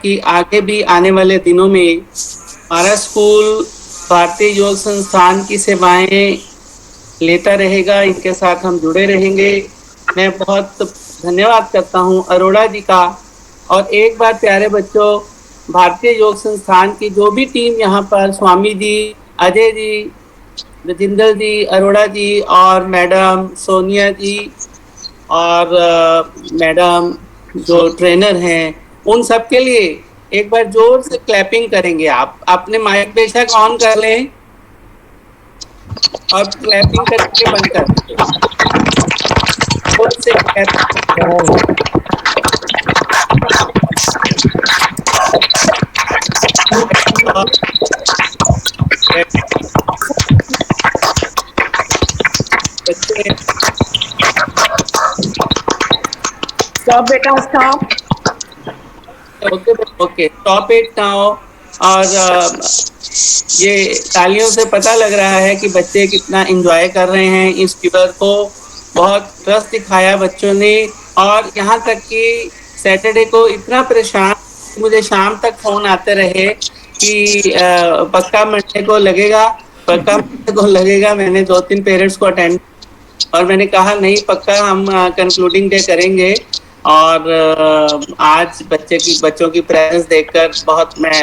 कि आगे भी आने वाले दिनों में हमारा स्कूल भारतीय योग संस्थान की सेवाएं लेता रहेगा, इनके साथ हम जुड़े रहेंगे। मैं बहुत धन्यवाद करता हूं अरोड़ा जी का। और एक बार प्यारे बच्चों, भारतीय योग संस्थान की जो भी टीम यहाँ पर, स्वामी जी, अजय जी, रजिंदर जी, अरोड़ा जी और मैडम सोनिया जी और मैडम जो ट्रेनर हैं, उन सब के लिए एक बार जोर से क्लैपिंग करेंगे। आप अपने माइक बेशक ऑन कर लें और क्लैपिंग करके बंद कर दीजिए। जोर से बच्चे स्टॉप बेटा stop. Okay okay, stop it now. और ये तालियों से पता लग रहा है कि बच्चे कितना एंजॉय कर रहे हैं इस फीवर को। बहुत रस दिखाया बच्चों ने। और यहाँ तक कि सैटरडे को इतना परेशान, मुझे शाम तक फोन आते रहे कि पक्का मंडे को लगेगा, पक्का मंडे को लगेगा। मैंने 2-3 पेरेंट्स को अटेंड और मैंने कहा नहीं, पक्का हम कंक्लूडिंग डे करेंगे। और आज बच्चों की प्रेजेंस देखकर बहुत मैं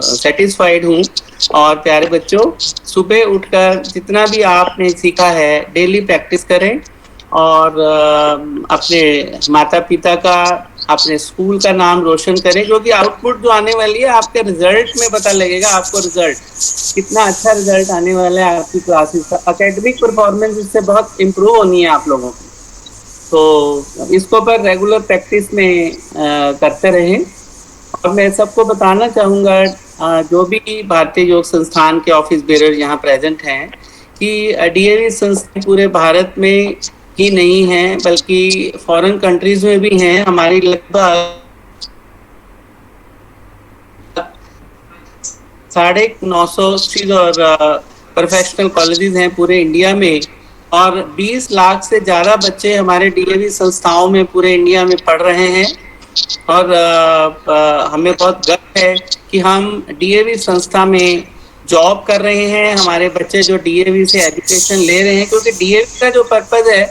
सेटिस्फाइड हूँ। और प्यारे बच्चों, सुबह उठकर जितना भी आपने सीखा है डेली प्रैक्टिस करें और अपने माता पिता का, अपने स्कूल का नाम रोशन करें, क्योंकि आउटपुट जो आने वाली है आपके रिजल्ट में पता लगेगा। आपको रिजल्ट कितना अच्छा रिजल्ट आने वाला है आपकी क्लासेस का। एकेडमिक परफॉर्मेंस इससे बहुत इम्प्रूव होनी है आप लोगों की। तो इसको पर रेगुलर प्रैक्टिस में करते रहें। और मैं सबको बताना चाहूँगा, जो भी भारतीय योग संस्थान के ऑफिस बेरर यहाँ प्रेजेंट हैं, कि डीएवी संस्थान पूरे भारत में ही नहीं है बल्कि फॉरेन कंट्रीज में भी हैं। हमारी लगभग 950 और प्रोफेशनल कॉलेजेस हैं पूरे इंडिया में। और 20 लाख से ज़्यादा बच्चे हमारे डीएवी संस्थाओं में पूरे इंडिया में पढ़ रहे हैं। और हमें बहुत गर्व है कि हम डीएवी संस्था में जॉब कर रहे हैं। हमारे बच्चे जो डीएवी से एजुकेशन ले रहे हैं, क्योंकि डीएवी का जो पर्पज है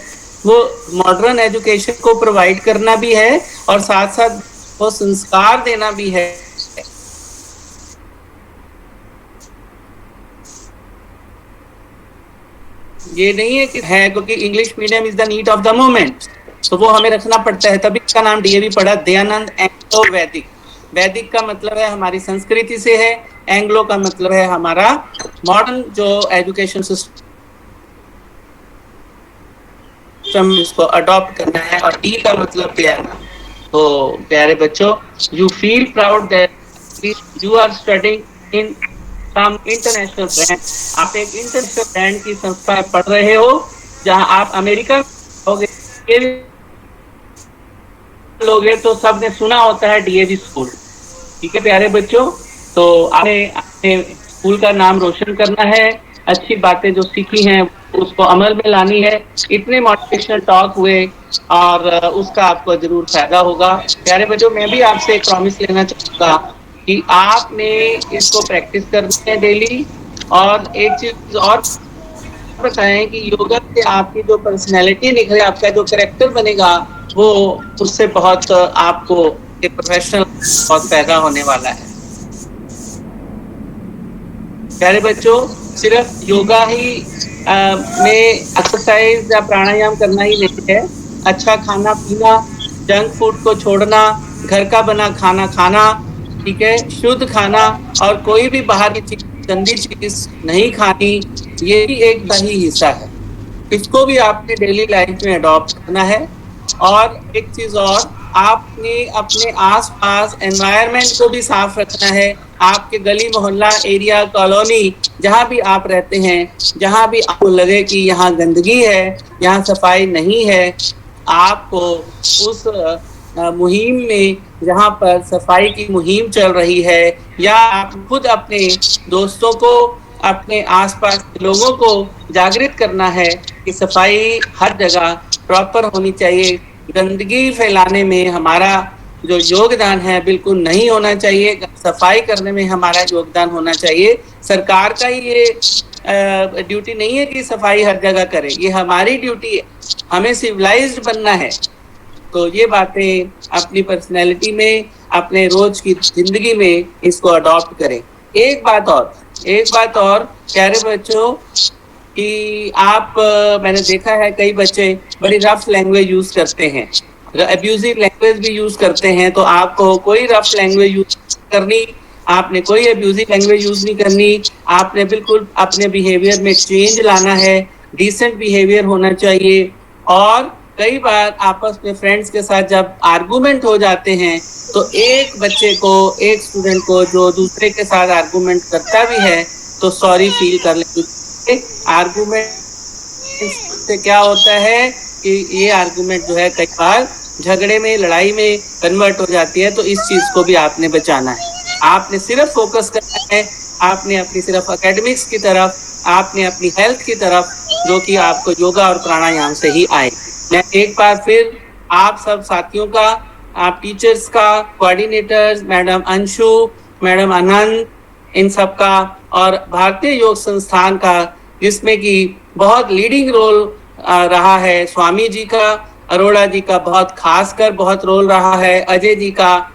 वो मॉडर्न एजुकेशन को प्रोवाइड करना भी है और साथ साथ वो संस्कार देना भी है। ये नहीं है कि है क्योंकि English medium is the need of the moment, तो वो हमें रखना पड़ता है। तभी इसका नाम डीएवी पड़ा, दयानंद एंग्लो वैदिक। वैदिक का मतलब है हमारी संस्कृति से है, एंग्लो का मतलब है हमारा मॉडर्न जो एजुकेशन सिस्टम, इसको अडॉप्ट करना है। और डी का मतलब प्यारा। तो प्यारे बच्चों, you feel proud that you are studying in some international brand. आप एक इंटरनेशनल ब्रांड की संस्था में पढ़ रहे हो, जहां आप अमेरिका लोगे तो सबने सुना होता है डीएवी स्कूल। ठीक है प्यारे बच्चों, तो आपने स्कूल का नाम रोशन करना है, अच्छी बातें जो सीखी हैं उसको अमल में लानी है। इतने मोटिवेशनल टॉक हुए और उसका आपको जरूर फायदा होगा। प्यारे बच्चों, मैं भी आपसे एक प्रॉमिस लेना चाहूँगा कि आपने इसको प्रैक्टिस करनी है डेली। और एक चीज और बताएं कि योगा से आपकी जो पर्सनैलिटी निखरे, आपका जो कैरेक्टर बनेगा, वो उससे बहुत आपको एक प्रोफेशनल बहुत पैदा होने वाला है। प्यारे बच्चों, सिर्फ योगा ही में एक्सरसाइज या प्राणायाम करना ही नहीं है। अच्छा खाना पीना, जंक फूड को छोड़ना, घर का बना खाना खाना, ठीक है, शुद्ध खाना, और कोई भी बाहर की चीज, गंदी चीज नहीं खानी, ये भी एक सही हिस्सा है। इसको भी आपने डेली लाइफ में अडॉप्ट करना है। और एक चीज और, आपने अपने आसपास एनवायरनमेंट को भी साफ रखना है। आपके गली मोहल्ला एरिया कॉलोनी जहाँ भी आप रहते हैं, जहाँ भी आपको लगे कि यहाँ गंदगी है, यहाँ सफाई नहीं है, आपको उस मुहिम में, जहाँ पर सफाई की मुहिम चल रही है, या आप खुद अपने दोस्तों को, अपने आसपास के लोगों को जागृत करना है कि सफाई हर जगह प्रॉपर होनी चाहिए। गंदगी फैलाने में हमारा जो योगदान है बिल्कुल नहीं होना चाहिए। सफाई करने में हमारा योगदान होना चाहिए। सरकार का ही ये ड्यूटी नहीं है कि सफाई हर जगह करे, ये हमारी ड्यूटी है। हमें सिविलाइज्ड बनना है। तो ये बातें अपनी पर्सनैलिटी में, अपने रोज की जिंदगी में इसको अडॉप्ट करें। एक बात और प्यारे बच्चों कि आप मैंने देखा है कई बच्चे बड़ी रफ लैंग्वेज यूज करते हैं, अब्यूजिव लैंग्वेज भी यूज करते हैं। तो आपको कोई रफ लैंग्वेज यूज करनी, आपने कोई अब्यूजिव लैंग्वेज यूज नहीं करनी। आपने बिल्कुल अपने बिहेवियर में चेंज लाना है, डिसेंट बिहेवियर होना चाहिए। और कई बार आपस में फ्रेंड्स के साथ जब आर्गुमेंट हो जाते हैं तो एक बच्चे को, एक स्टूडेंट को जो दूसरे के साथ आर्गुमेंट करता भी है तो सॉरी फील कर लेंगे। आर्गुमेंट से क्या होता है कि ये आर्गुमेंट जो है कई बार झगड़े में, लड़ाई में कन्वर्ट हो जाती है। तो इस चीज को भी आपने बचाना है। आपने सिर्फ फोकस करना है, आपने अपनी सिर्फ एकेडमिक्स की तरफ, आपने अपनी हेल्थ की तरफ, जो कि आपको योगा और प्राणायाम से ही आए। मैं एक बार फिर आप सब साथियों का, आप टीचर्स का, कोऑर्डिनेटर्स, मैडम अंशु, मैडम आनंद, इन सब का, और भारतीय योग संस्थान का जिसमें कि बहुत लीडिंग रोल रहा है, स्वामी जी का, अरोड़ा जी का बहुत खासकर बहुत रोल रहा है, अजय जी का,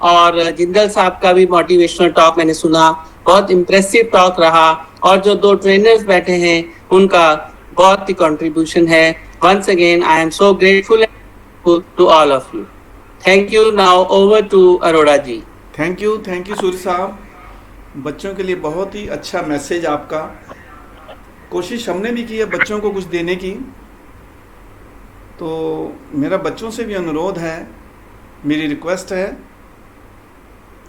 और जिंदल साहब का भी मोटिवेशनल टॉक मैंने सुना, बहुत इम्प्रेसिव टॉक रहा। और जो 2 ट्रेनर्स बैठे हैं उनका बहुत ही कंट्रीब्यूशन है। Once again I am so grateful to all of you. Thank you. Now over to Arora ji. Thank you Surya sahab. बच्चों के लिए बहुत ही अच्छा मैसेज आपका। कोशिश हमने भी की है बच्चों को कुछ देने की। तो मेरा बच्चों से भी अनुरोध है, मेरी रिक्वेस्ट है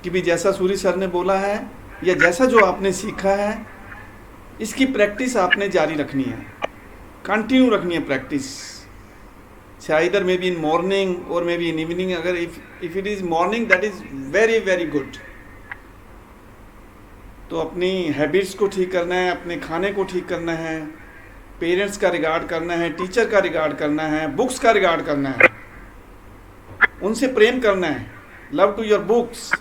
कि भी जैसा सूर्य सर ने बोला है या जैसा जो आपने सीखा है, इसकी प्रैक्टिस आपने जारी रखनी है, कंटिन्यू रखनी है प्रैक्टिस। इधर मे बी इन मॉर्निंग और मे बी इन इवनिंग। अगर if it is morning that is very very good. तो अपनी हैबिट्स को ठीक करना है, अपने खाने को ठीक करना है, पेरेंट्स का रिगार्ड करना है, टीचर का रिगार्ड करना है, बुक्स का रिगार्ड करना है, उनसे प्रेम करना है। Love to your books.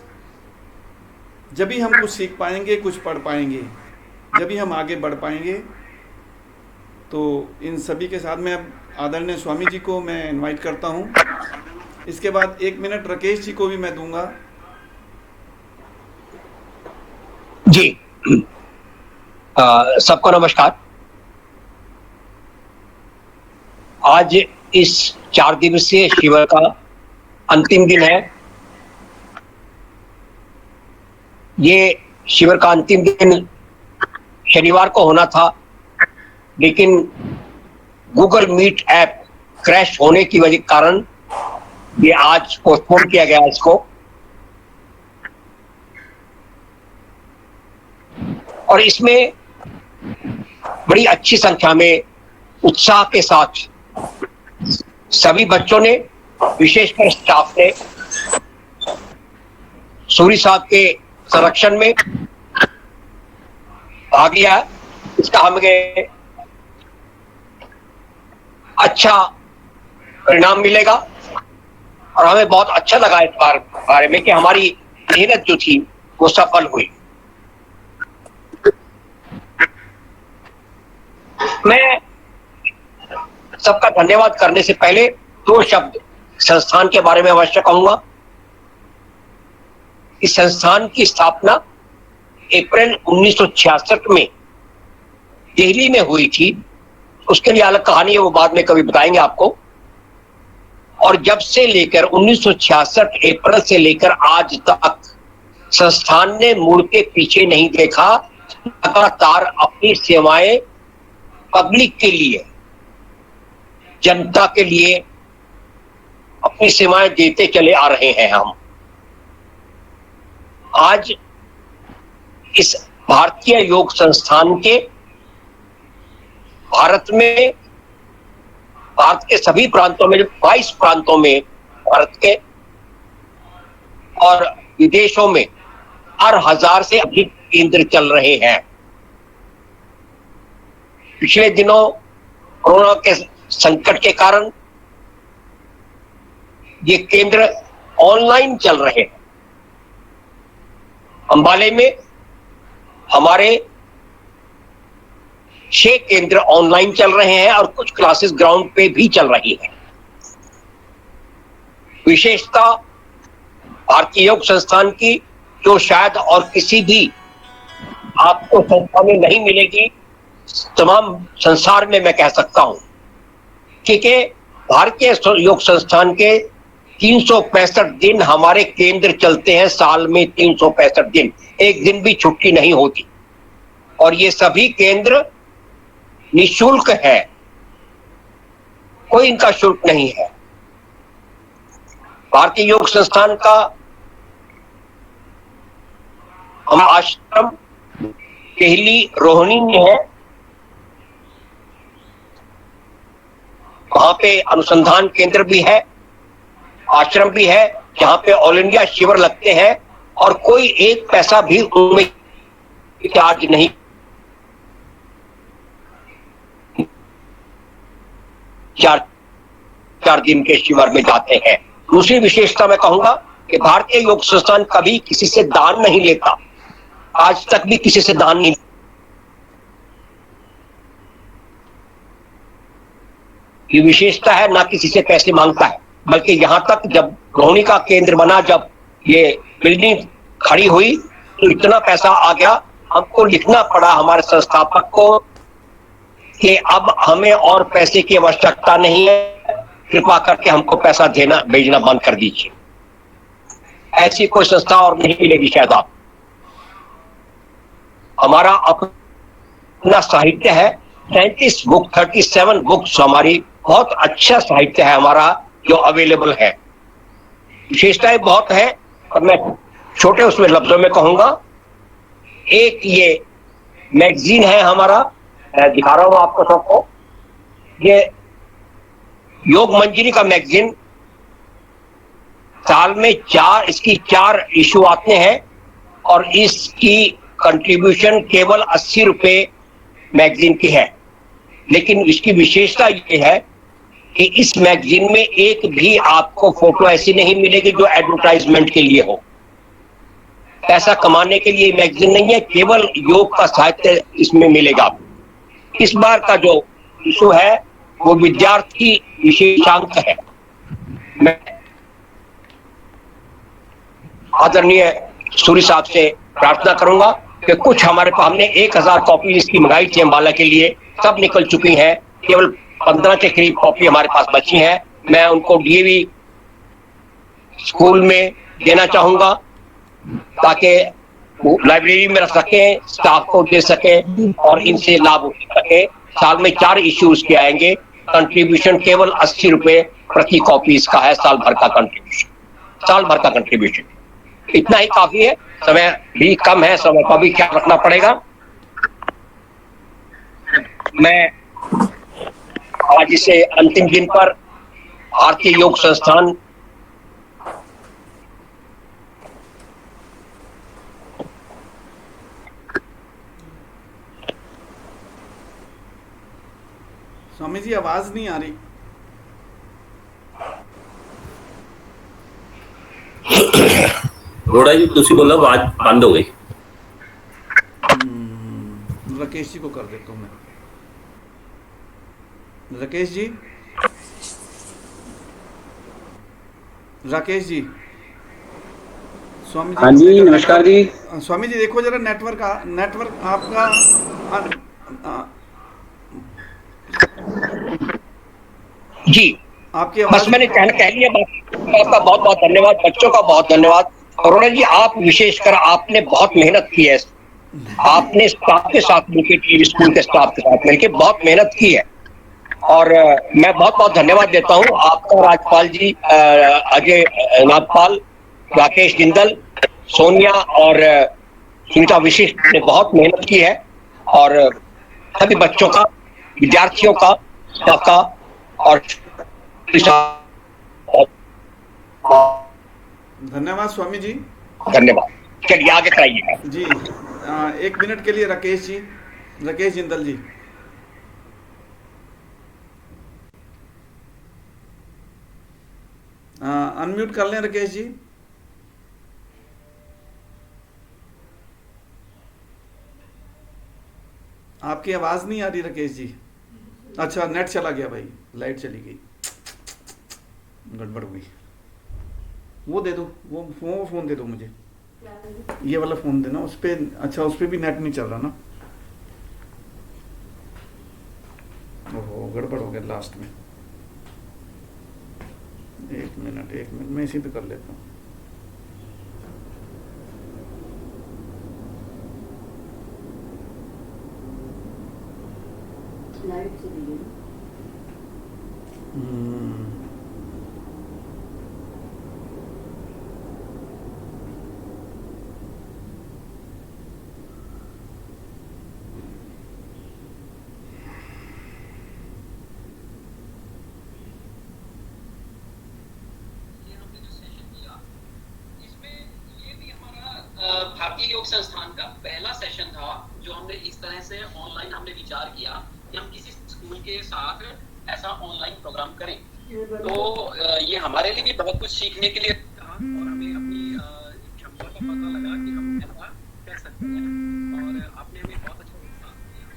जब भी हम कुछ सीख पाएंगे, कुछ पढ़ पाएंगे, जब भी हम आगे बढ़ पाएंगे। तो इन सभी के साथ में अब आदरणीय स्वामी जी को मैं इनवाइट करता हूँ। इसके बाद 1 मिनट राकेश जी को भी मैं दूंगा। जी, सबको नमस्कार। आज इस 4 दिवसीय शिविर का अंतिम दिन है। ये शिविर का अंतिम दिन शनिवार को होना था, लेकिन गूगल मीट ऐप क्रैश होने की वजह कारण ये आज पोस्टपोन किया गया इसको। और इसमें बड़ी अच्छी संख्या में उत्साह के साथ सभी बच्चों ने, विशेषकर स्टाफ ने, सूरी साहब के संरक्षण में भाग लिया। इसका हमें अच्छा परिणाम मिलेगा और हमें बहुत अच्छा लगा इस बारे में कि हमारी मेहनत जो थी वो सफल हुई। मैं सबका धन्यवाद करने से पहले 2 शब्द संस्थान के बारे में अवश्य कहूंगा। इस संस्थान की स्थापना अप्रैल 1966 में दिल्ली में हुई थी। उसके लिए अलग कहानी है, वो बाद में कभी बताएंगे आपको। और जब से लेकर 1966 अप्रैल से लेकर आज तक संस्थान ने मुड़ के पीछे नहीं देखा। लगातार अपनी सेवाएं पब्लिक के लिए, जनता के लिए अपनी सेवाएं देते चले आ रहे हैं। हम आज इस भारतीय योग संस्थान के भारत के सभी प्रांतों में, 22 प्रांतों में भारत के, और विदेशों में 4,000 से अधिक केंद्र चल रहे हैं। पिछले दिनों कोरोना के संकट के कारण ये केंद्र ऑनलाइन चल रहे हैं। अंबाले में हमारे 6 केंद्र ऑनलाइन चल रहे हैं और कुछ क्लासेस ग्राउंड पे भी चल रही है। विशेषता भारतीय योग संस्थान की, जो शायद और किसी भी आपको संस्था में नहीं मिलेगी, तमाम संसार में मैं कह सकता हूं, क्योंकि भारतीय योग संस्थान के 365 दिन हमारे केंद्र चलते हैं। साल में 365 दिन, एक दिन भी छुट्टी नहीं होती। और ये सभी केंद्र निःशुल्क है, कोई इनका शुल्क नहीं है। भारतीय योग संस्थान का हम आश्रम केहली रोहिणी में है, वहां पे अनुसंधान केंद्र भी है, आश्रम भी है, जहां पे ऑल इंडिया शिविर लगते हैं और कोई एक पैसा भी उनमें चार्ज नहीं। चार दिन के शिविर में जाते हैं। दूसरी विशेषता मैं कहूंगा कि भारतीय योग संस्थान कभी किसी से दान नहीं लेता, आज तक भी किसी से दान नहीं। ये विशेषता है, ना किसी से पैसे मांगता है, बल्कि यहां तक जब रोहिणी का केंद्र बना, जब ये बिल्डिंग खड़ी हुई तो इतना पैसा आ गया, हमको लिखना पड़ा हमारे संस्थापक को कि अब हमें और पैसे की आवश्यकता नहीं है, कृपा करके हमको पैसा देना भेजना बंद कर दीजिए। ऐसी कोई संस्था और नहीं मिलेगी शायद आप। हमारा अपना साहित्य है, 37 बुक्स हमारी, बहुत अच्छा साहित्य है हमारा जो अवेलेबल है। विशेषताएं बहुत है और मैं छोटे उसमें लफ्जों में कहूंगा। एक ये मैगजीन है हमारा, मैं दिखा रहा हूं आपको सबको, ये योग मंजरी का मैगजीन। साल में इसकी 4 इशू आते हैं और इसकी कंट्रीब्यूशन केवल 80 रुपए मैगजीन की है। लेकिन इसकी विशेषता ये है कि इस मैगजीन में एक भी आपको फोटो ऐसी नहीं मिलेगी जो एडवर्टाइजमेंट के लिए हो। पैसा कमाने के लिए मैगजीन नहीं है, केवल योग का साहित्य इसमें मिलेगा। इस बार का जो इशू है वो विद्यार्थी विशेषांक है। मैं आदरणीय सूरी साहब से प्रार्थना करूंगा कि कुछ हमारे पास, हमने 1000 कॉपी इसकी मंगाई थी अम्बाला के लिए, सब निकल चुकी हैं, केवल 15 के करीब कॉपी हमारे पास बची हैं। मैं उनको डीएवी स्कूल में देना चाहूंगा ताकि वो लाइब्रेरी में रख सकें, स्टाफ को दे सकें और इनसे लाभ उठा सके। साल में 4 इश्यूज के आएंगे। कंट्रीब्यूशन केवल 80 रुपए प्रति कॉपी इसका है, साल भर का कंट्रीब्यूशन। इतना ही काफी है, समय भी कम है, समय का भी ख्याल रखना पड़ेगा। मैं आज इसे अंतिम दिन पर भारतीय योग संस्थान स्वामी जी आवाज नहीं आ रही। रोड़ा जी तुसी बोला आवाज बंद हो गई। राकेश जी को कर देता हूँ मैं। राकेश जी, स्वामी जी। हाँ जी, नमस्कार जी। स्वामी जी देखो जरा नेटवर्क आपका जी, आपकी बस मैंने कह लिया। आपका बहुत बहुत धन्यवाद, बच्चों का बहुत धन्यवाद। अरोड़ा जी, आप विशेषकर आपने बहुत मेहनत की है। आपने स्टाफ के साथ मिलकर, स्कूल के स्टाफ के साथ मिलकर बहुत मेहनत की है और मैं बहुत बहुत धन्यवाद देता हूँ आपका, राजपाल जी, अजय नागपाल, राकेश जिंदल, सोनिया और सुनीता विशिष्ट ने बहुत मेहनत की है और सभी बच्चों का, विद्यार्थियों का, स्टाफ का और धन्यवाद स्वामी जी। धन्यवाद। चलिए आगे कराइएगा जी। 1 मिनट के लिए राकेश जिंदल जी। अनम्यूट कर लें राकेश जी। आपकी आवाज़ नहीं आ रही राकेश जी। अच्छा, नेट चला गया भाई, लाइट चली गई, गड़बड़ हुई। वो दे दो, वो फ़ोन दे दो मुझे, ये वाला फ़ोन देना। उस पर, अच्छा उस पर भी नेट नहीं चल रहा ना। ओहो, गड़बड़ हो गया लास्ट में। एक मिनट मैं इसी पे कर लेता हूँ। भारतीय योग संस्थान का पहला सेशन था जो हमने इस तरह से ऑनलाइन हमने विचार किया कि हम किसी स्कूल के साथ ऐसा ऑनलाइन प्रोग्राम करें। तो ये हमारे लिए भी बहुत कुछ सीखने के लिए था और हमें अपनी क्षमता का पता लगा कि हम ऐसा कर सकते हैं और आपने हमें बहुत अच्छा साथ दिया।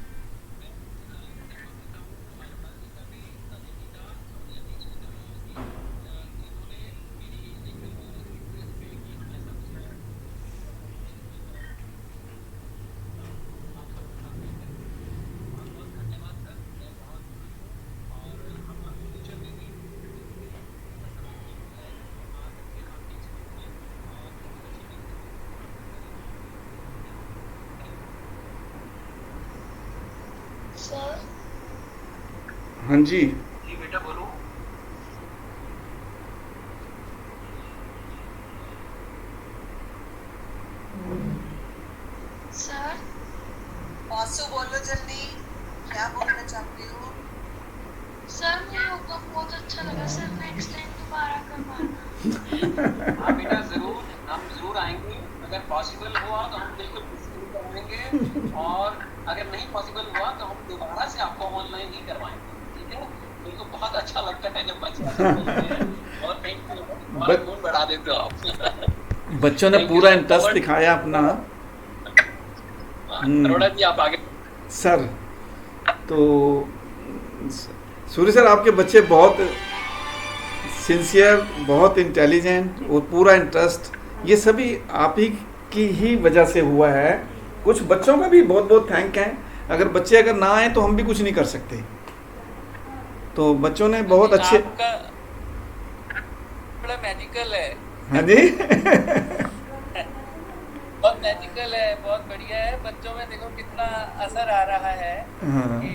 सर हाँ जी, जी बेटा बोलो। सर आंसू बोलो जल्दी, क्या बोलना चाहती हो? सर मुझे योगा बहुत अच्छा लगा सर, नेक्स्ट टाइम दोबारा करवाना। हाँ बेटा जरूर, हम जरूर आएंगे। अगर पॉसिबल हुआ तो हम बिल्कुल डिस्कस करवाएंगे और अगर नहीं पॉसिबल हुआ तो हम दोबारा से आपको ऑनलाइन ही करवाएंगे, ठीक है? मुझे बहुत अच्छा लगता है जब बच्चे ऐसे बोलते हैं और थैंक यू, बहुत गुण बढ़ा देते हो आप। बच्चों ने Thank you, पूरा sir. इंटरेस्ट दिखाया अपना। अरोड़ा जी आप आगे। सर, तो सूर्य सर, आपके बच्चे बहुत सिंसियर, बहुत इंटेलिजेंट और पूरा इंटरेस्ट, ये सभी आप ही की ही वजह से हुआ है। कुछ बच्चों का भी बहुत बहुत थैंक है। अगर बच्चे अगर ना आए तो हम भी कुछ नहीं कर सकते। तो बच्चों ने बहुत अच्छे, आपका बड़ा मैजिकल है। हाँ जी बहुत मैजिकल है, बहुत बढ़िया है। बच्चों में देखो कितना असर आ रहा है हाँ। कि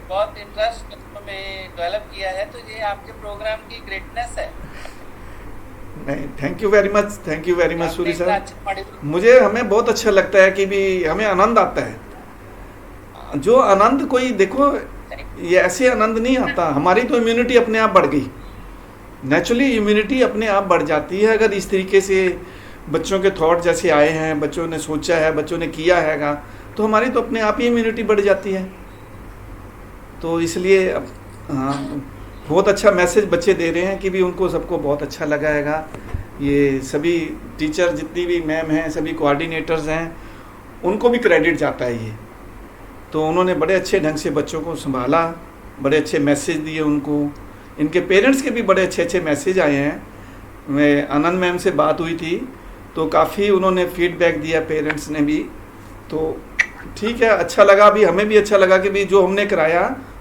बहुत इंटरेस्ट बच्चों में डेवलप किया है। तो ये आपके प्रोग्राम की ग्रेटनेस है। नहीं, thank you very much, thank you very much आपने सूर्य इतना सर। अच्छा मॉडल- मुझे हमें बहुत अच्छा लगता है कि भी हमें आनंद आता है। जो आनंद कोई देखो, ये ऐसे आनंद नहीं आता। हमारी तो इम्यूनिटी अपने आप बढ़ गई, नेचुरली इम्यूनिटी अपने आप बढ़ जाती है अगर इस तरीके से बच्चों के थॉट जैसे आए हैं, बच्चों ने सोचा है, बच्चों ने किया हैगा, तो हमारी तो अपने आप ही इम्यूनिटी बढ़ जाती है। तो इसलिए हाँ, बहुत अच्छा मैसेज बच्चे दे रहे हैं कि भी उनको सबको बहुत अच्छा लगा हैगा। ये सभी टीचर जितनी भी मैम हैं, सभी कोऑर्डिनेटर्स हैं, उनको भी क्रेडिट जाता है ये। तो उन्होंने बड़े अच्छे ढंग से बच्चों को संभाला, बड़े अच्छे मैसेज दिए उनको। इनके पेरेंट्स के भी बड़े अच्छे अच्छे मैसेज आए हैं। मैं आनंद मैम से बात हुई थी तो काफ़ी उन्होंने फीडबैक दिया, पेरेंट्स ने भी। तो ठीक है, अच्छा लगा। भी हमें भी अच्छा लगा कि भी जो हमने कराया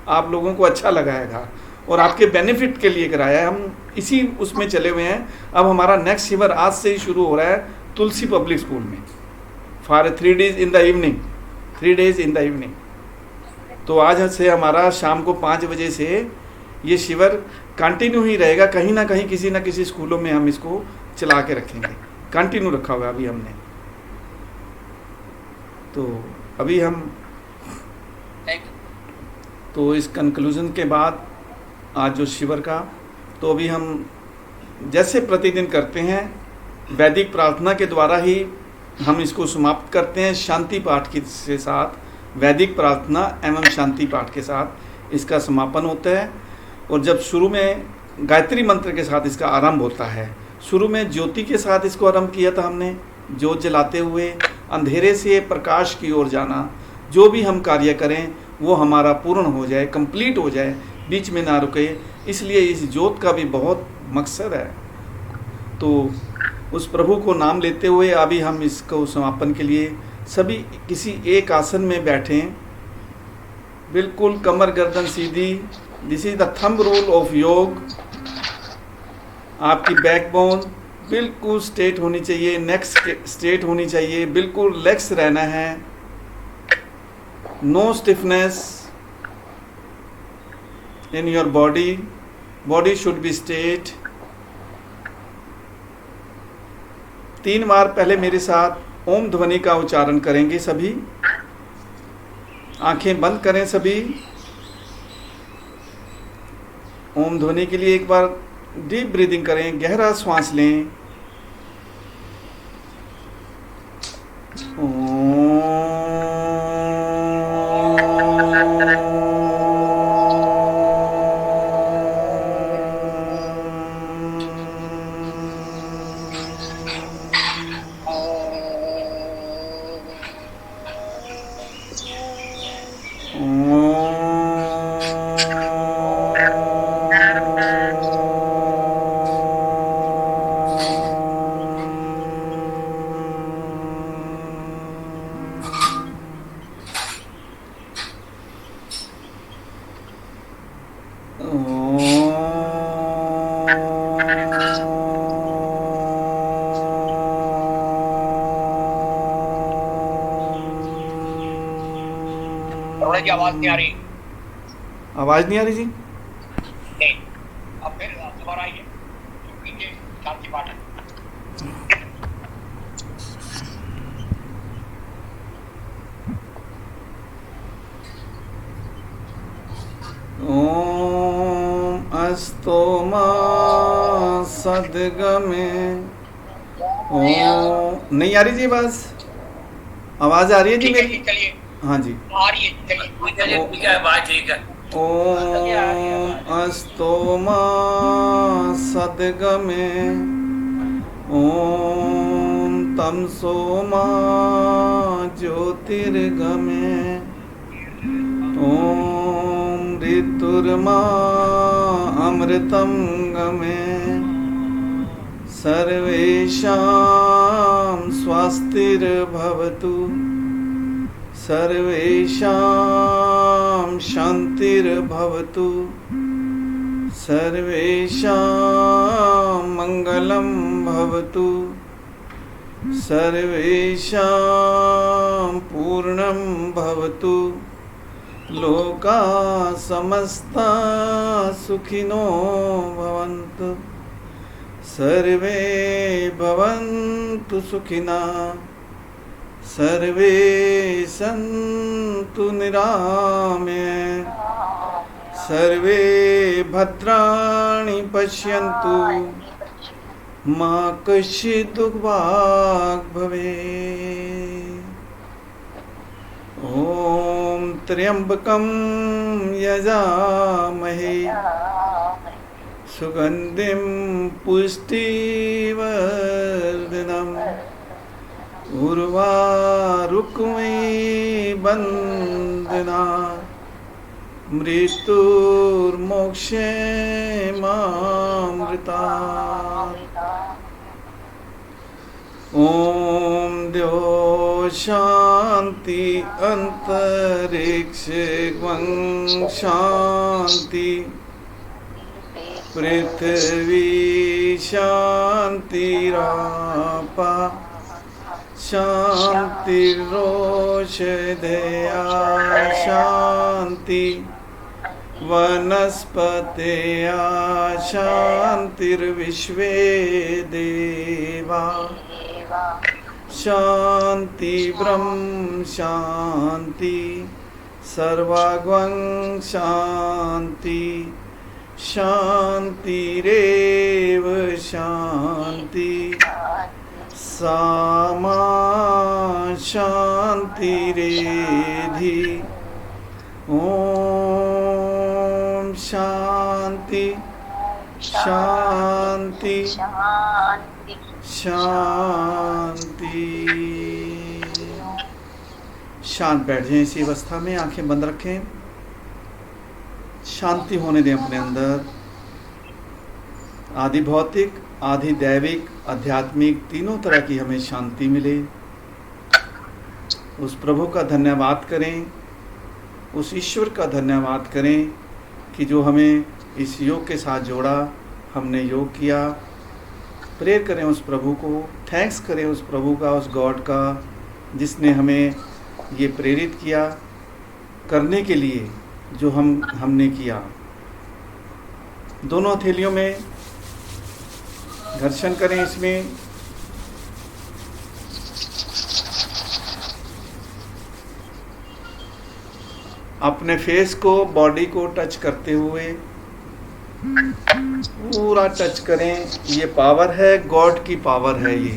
आप लोगों को अच्छा लगा है और आपके बेनिफिट के लिए कराया है। हम इसी उसमें चले हुए हैं। अब हमारा नेक्स्ट शिविर आज से ही शुरू हो रहा है तुलसी पब्लिक स्कूल में for 3 days in the evening, 3 days in the evening. तो आज से हमारा शाम को 5 बजे से ये शिविर कंटिन्यू ही रहेगा। कहीं ना कहीं किसी ना किसी स्कूलों में हम इसको चला के रखेंगे। कंटिन्यू रखा हुआ है अभी हमने। तो अभी हम थैंक यू। तो इस कंक्लूजन के बाद आज जो शिविर का, तो अभी हम जैसे प्रतिदिन करते हैं वैदिक प्रार्थना के द्वारा ही हम इसको समाप्त करते हैं। शांति पाठ के से साथ, वैदिक प्रार्थना एवं शांति पाठ के साथ इसका समापन होता है। और जब शुरू में गायत्री मंत्र के साथ इसका आरंभ होता है। शुरू में ज्योति के साथ इसको आरंभ किया था हमने, ज्योत जलाते हुए अंधेरे से प्रकाश की ओर जाना। जो भी हम कार्य करें वो हमारा पूर्ण हो जाए, कंप्लीट हो जाए, बीच में ना रुके, इसलिए इस ज्योत का भी बहुत मकसद है। तो उस प्रभु को नाम लेते हुए अभी हम इसको समापन के लिए सभी किसी एक आसन में बैठें, बिल्कुल कमर गर्दन सीधी। This is the thumb rule of yoga. आपकी बैकबोन बिल्कुल स्ट्रेट होनी चाहिए, नेक स्ट्रेट होनी चाहिए, बिल्कुल रिलैक्स रहना है, no stiffness in your body should be straight. 3 बार पहले मेरे साथ ओम ध्वनि का उच्चारण करेंगे सभी। आंखें बंद करें सभी। ओम ध्वनि के लिए एक बार डीप ब्रीदिंग करें, गहरा श्वास लें। की आवाज नहीं आ रही। आवाज नहीं आ रही जी? नहीं, अब फिर दोबारा आइए, कीजिए शांति पाठ। ओम अस्तो मा सद्गमे। ओम नहीं आ रही जी बस आवाज आ रही है जी मेरी? चलिए हाँ जी आ रही है, चलिए बात ठीक है। ओम अस्तो मा सद्गमे। ओम तमसो मा ज्योतिर्गमे। ओम ऋतुर्मा अमृतं गमे। सर्वेषां स्वस्तिर्भवतु। सर्वेषां शान्तिर्भवतु। सर्वेषां मङ्गलं भवतु। सर्वेषां पूर्णं भवतु। लोका समस्ता सुखिनो भवन्तु। सर्वे भवन्तु सुखिनः। सर्वे सन्तु निरामया। सर्वे भद्राणि पश्यन्तु मा कश्चित् दुःखभाग् भवेत्। ॐ त्र्यम्बकं यजामहे सुगन्धिं पुष्टिवर्धनम्। उर्वारुक्मिणी बन्धना। मृत्युर्मोक्षे मामृतात्। ओम द्यो शांति अंतरिक्ष शांति। पृथ्वी शांतिरापा शांतिरोषधया शांति। वनस्पतया शांतिर्विश्वे देवा शांति। ब्रह्म शांति। सर्वाग्वं शांति। शांतिरेव शांति। सामा शांतिरेधि। ओम शांति शांति शांति शांति। शांत बैठ जाएं इसी अवस्था में, आंखें बंद रखें, शांति होने दें अपने अंदर। आदि भौतिक, आदि दैविक, आध्यात्मिक, तीनों तरह की हमें शांति मिले। उस प्रभु का धन्यवाद करें, उस ईश्वर का धन्यवाद करें कि जो हमें इस योग के साथ जोड़ा, हमने योग किया। प्रेयर करें उस प्रभु को, थैंक्स करें उस प्रभु का, उस गॉड का, जिसने हमें ये प्रेरित किया करने के लिए जो हमने किया। दोनों हथेलियों में घर्षण करें इसमें। अपने फेस को, बॉडी को टच करते हुए पूरा टच करें। ये पावर है, गॉड की पावर है ये।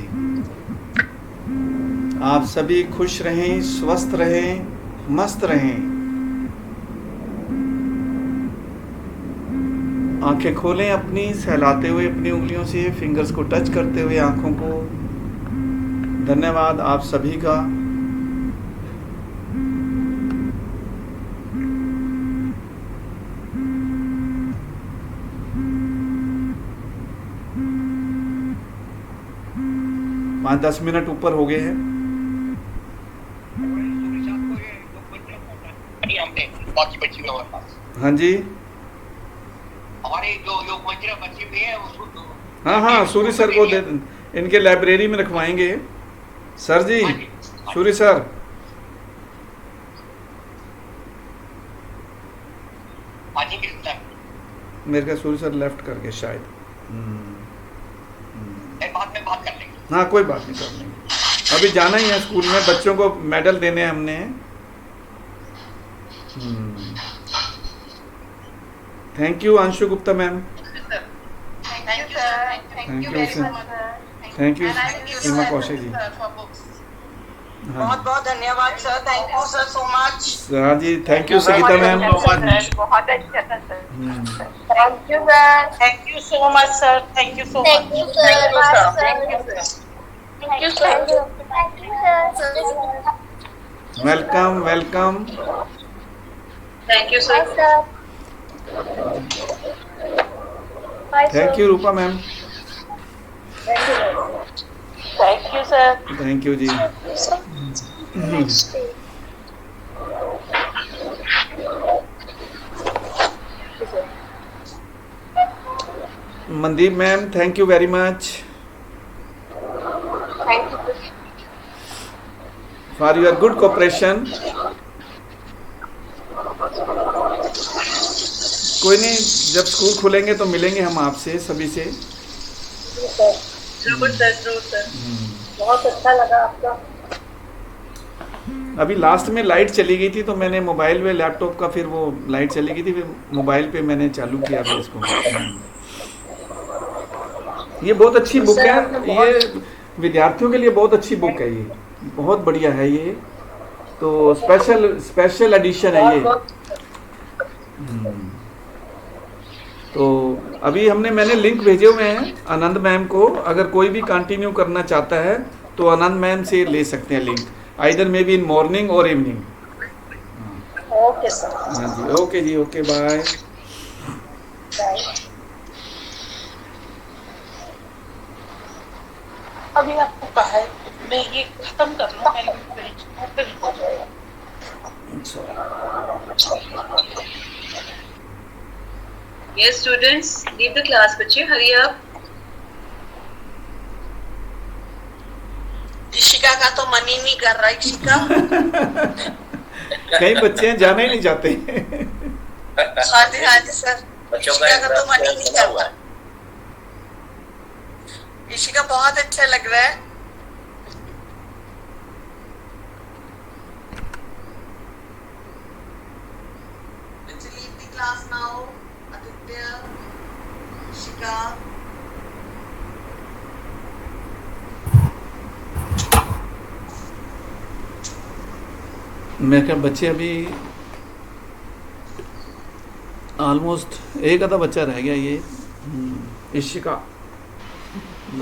आप सभी खुश रहें, स्वस्थ रहें, मस्त रहें। आंखें खोलें अपनी, सहलाते हुए अपनी उंगलियों से, फिंगर्स को टच करते हुए आंखों को। धन्यवाद आप सभी का। पाँच 10 मिनट ऊपर हो गए हैं। बाकी बच्ची में हमारे पास, हाँ जी, हमारे जो योग मंत्र बच्चे में है उसको हाँ, सूर्य सर को दे, इनके लाइब्रेरी में रखवाएंगे सर जी। सूर्य सर, मेरे का सूर्य सर लेफ्ट करके शायद। बाद में बात कर लेंगे। हाँ, कोई बात नहीं, कर लेंगे। अभी जाना ही है स्कूल में, बच्चों को मेडल देने हैं हमने। Thank you Anshu Gupta ma'am. Thank you sir, thank you thank you Seema Kaushik ji. बहुत बहुत धन्यवाद sir, thank you sir so much. हाँ जी, थैंक यू संगीता मैम। बहुत अच्छा था sir. Thank you sir, thank you so much sir, thank you so much. Thank you sir. Welcome welcome. Thank you sir. Thank you Rupa ma'am. Thank you sir. Thank you जी। Mandeep ma'am, thank you very much for your good cooperation. कोई नहीं, जब school खुलेंगे तो मिलेंगे हम आपसे सभी से। जरूर सर, जरूर सर। बहुत अच्छा लगा आपका। अभी लास्ट में लाइट चली गई थी तो मैंने मोबाइल में, लैपटॉप का, फिर वो लाइट चली गई थी, फिर मोबाइल पे मैंने चालू किया फिर इसको। ये बहुत अच्छी बुक है, ये विद्यार्थियों के लिए बहुत अच्छी बुक है, ये बहुत बढ़िया है ये। तो स्पेशल एडिशन है ये। तो अभी मैंने लिंक भेजे हुए हैं आनंद मैम को। अगर कोई भी कंटिन्यू करना चाहता है तो आनंद मैम से ले सकते हैं link, either may be in morning और इवनिंग। Okay sir. हाँ जी, ओके जी, ओके बाय। अभी आपको कहा है मैं ये खत्म कर लूँ, फिर हो जाएगा। Yes, students, leave the class. बच्चे, hurry up. ईशिका का तो मन ही नहीं कर रहा। ईशिका कई बच्चे हैं जाना ही नहीं चाहते। हाँ जी सर, ईशिका का तो मन ही नहीं कर रहा। ईशिका बहुत अच्छा लग रहा है। Let's leave the class now. Aditya, Ishika. मैं क्या, बच्चे अभी ऑलमोस्ट एक आधा बच्चा रह गया ये। इशिका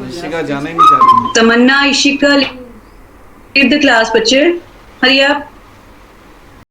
इशिका जाना ही नहीं चाह रही। तमन्ना, इशिका, lead the class बच्चे, हरी आप।